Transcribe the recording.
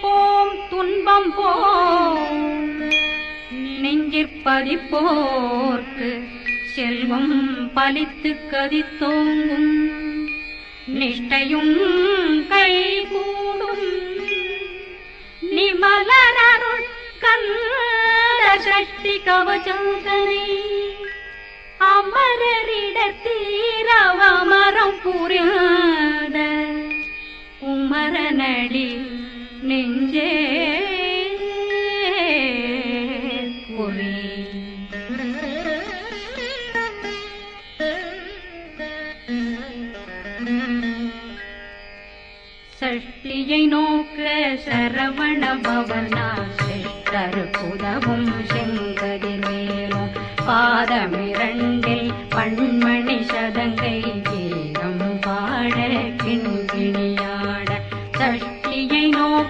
போம் துன்பம் போம் நெஞ்சிற்பதிப்போர்க்கு செல்வம் பலித்து கதித்தோங்கும் நிஷ்டையும் கைகூடும் நிமலனருள் கந்த சஷ்டி கவசந்தனை அமரரிடத்தீரவமரம் புரியாத குமரனடி நெஞ்சே குறி சஷ்டியை நோக்க சரவண பவனா சிஷ்டர் புதவும் செங்கதிர் மேலும் பாதமிரண்டில் பண்மணி சதங்கை